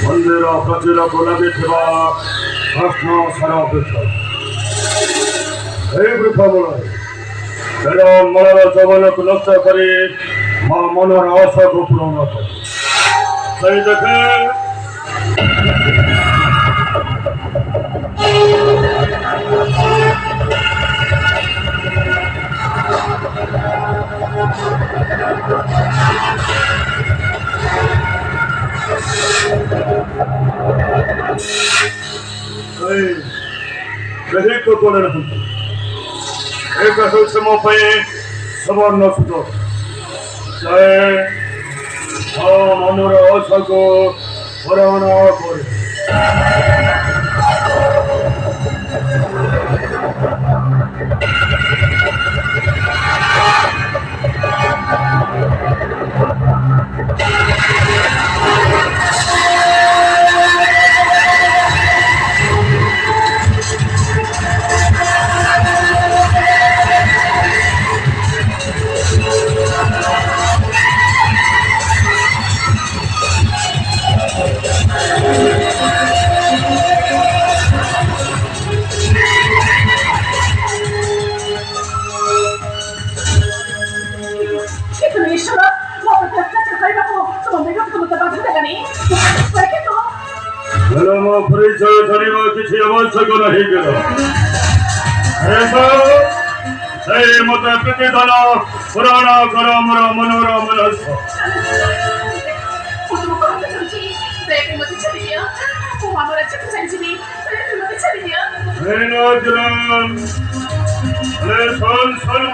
ମନ୍ଦିର ପ୍ରତିରକୁ ଲାଗିଥିବା କୃଷ୍ଣ ସାର ବୃକ୍ଷ ଏହି ବୃକ୍ଷ ମୂଳରେ ତେର ମଳର ଯୌବନକୁ ନଷ୍ଟ କରି ମୋ ମନର ଆଶାକୁ ପୂରଣ କରେ। ସେଇ ଦେଖେ ଏକ ହେଉଛି ମୋ ପାଇଁ ସୁବର୍ଣ୍ଣ ସୁଯୋଗ। ମୋ ମନର ଆଶାକୁ ପୂରଣ କରେ। ମୋ ପରିଚୟ ଧରିବା କିଛି ଆବଶ୍ୟକ ନାହିଁ। ସେଇ ମତେ ପ୍ରତିଦାନ ପୁରାଣ କର ମୋର ମନର ମନସ।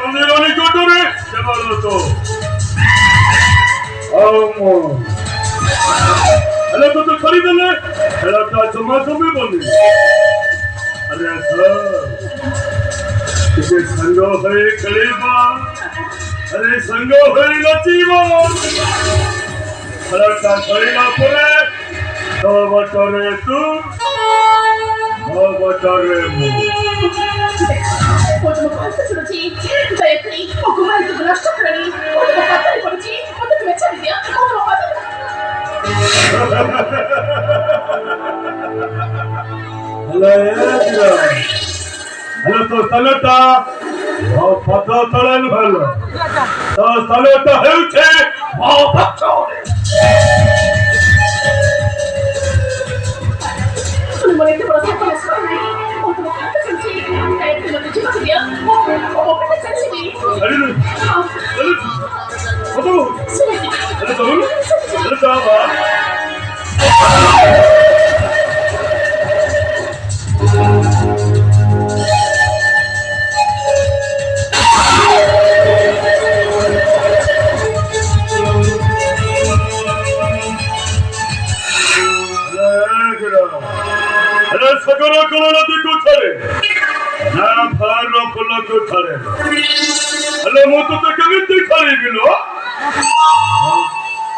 ମନ୍ଦିର ନିକଟରେ ହେଲେ ତତେ ଛାଡ଼ିଦେଲେ ଖେଳଟା ଜମା ଜମିବନି। ଆରେ ଟିକେ ସାଙ୍ଗ ହୋଇ ଖେଳିବା, ଆରେ ସାଙ୍ଗ ହୋଇ ନାଚିବା। ଖେଳଟା ସରିଲା ପରେ ତୋ ବାଟରେ ତୁ, ମୋ ବାଟରେ ମୁଁ। ହେଲେ ତୋ ସ୍ଥାନଟା ମୋ ପଦ ତଳେ ଭଲ। ତୋ ସ୍ଥାନଟା ହେଉଛି ମୋ ପଛରେ। ସଗର କଳନଦୀକୁ ଛାଡ଼େ ନା ଫାର ଫୁଲକୁ ଛାଡ଼େ। ହେଲେ ମୁଁ ତତେ କେମିତି ଛାଡ଼ିବି ଲୋ?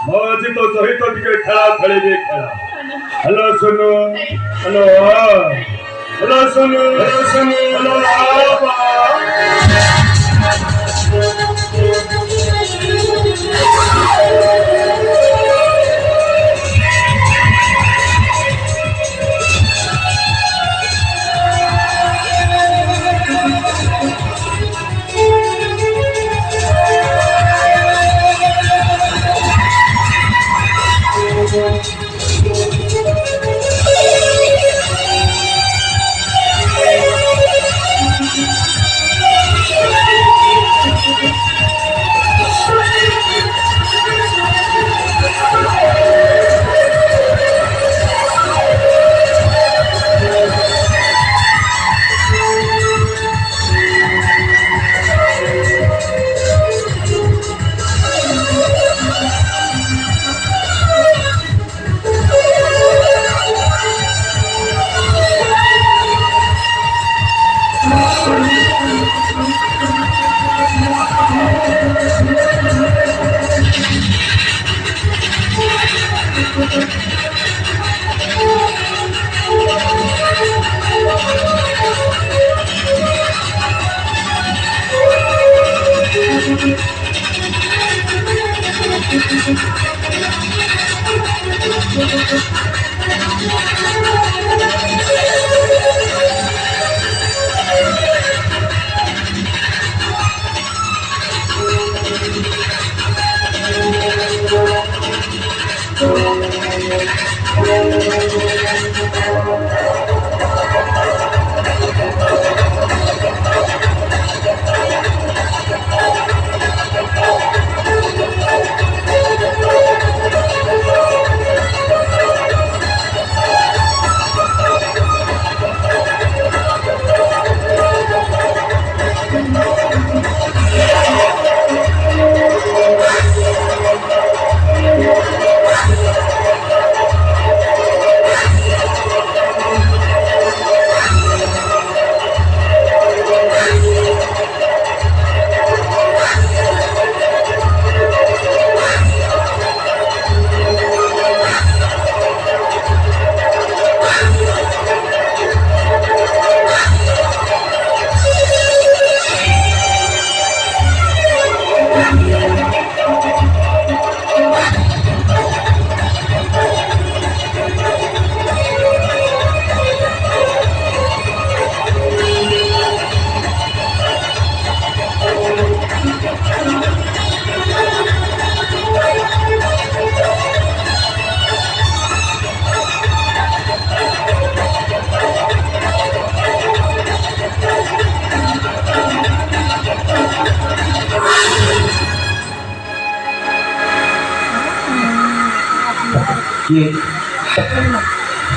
ମୁଁ ଆଜି ତୋ ସହିତ ଟିକେ ଖେଳା ଖେଳିବି। ଖେଳା ହେଲୋ ଶୁଣୁ, ହେଲୋ ହେଲୋ ଶୁଣୁ, ହେଲୋ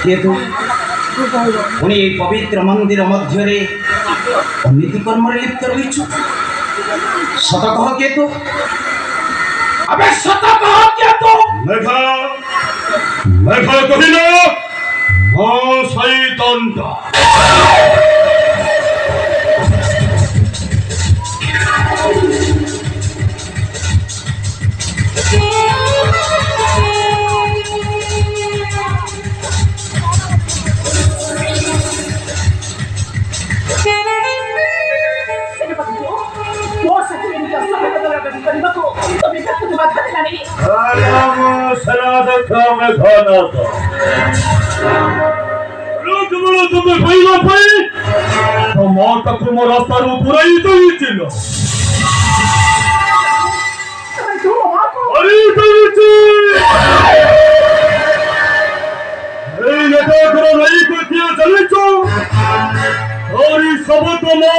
କିନ୍ତୁ ପୁଣି ଏହି ପବିତ୍ର ମନ୍ଦିର ମଧ୍ୟରେ ଅନୀତି କର୍ମରେ ଲିପ୍ତ ରହିଛୁ। ସତ କହ କେତୁ, ଆବେ ସତ କହ କେତୁ। ମେଘା କହିଲ ମୋ ସୈତନ୍ଟା তুমি ভাইব ভাই তোমাকে ମୋ ରାସ୍ତାରୁ ପୁରାଇ ଦେଇছিল। এই নেতাগুলো নাই কোথায় চলেছ ওই সব তোমা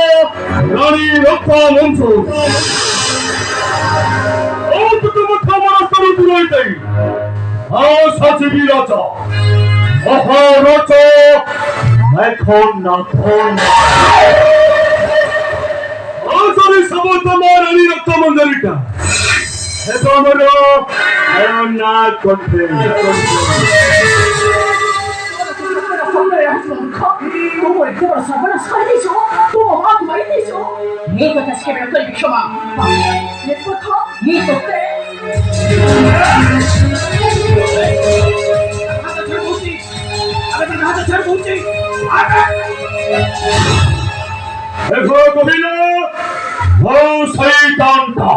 রানী রক্ষা মঞ্চ ও তো তোমাকে আমার রাস্তাରୁ পুরাই দেই সাচিবি রাজা মহারাজা এখন না আসলে সব তোমার রানী রক্ষা মঞ্জরিটা এটা আমার না করতে কহিল ও শৈতানটা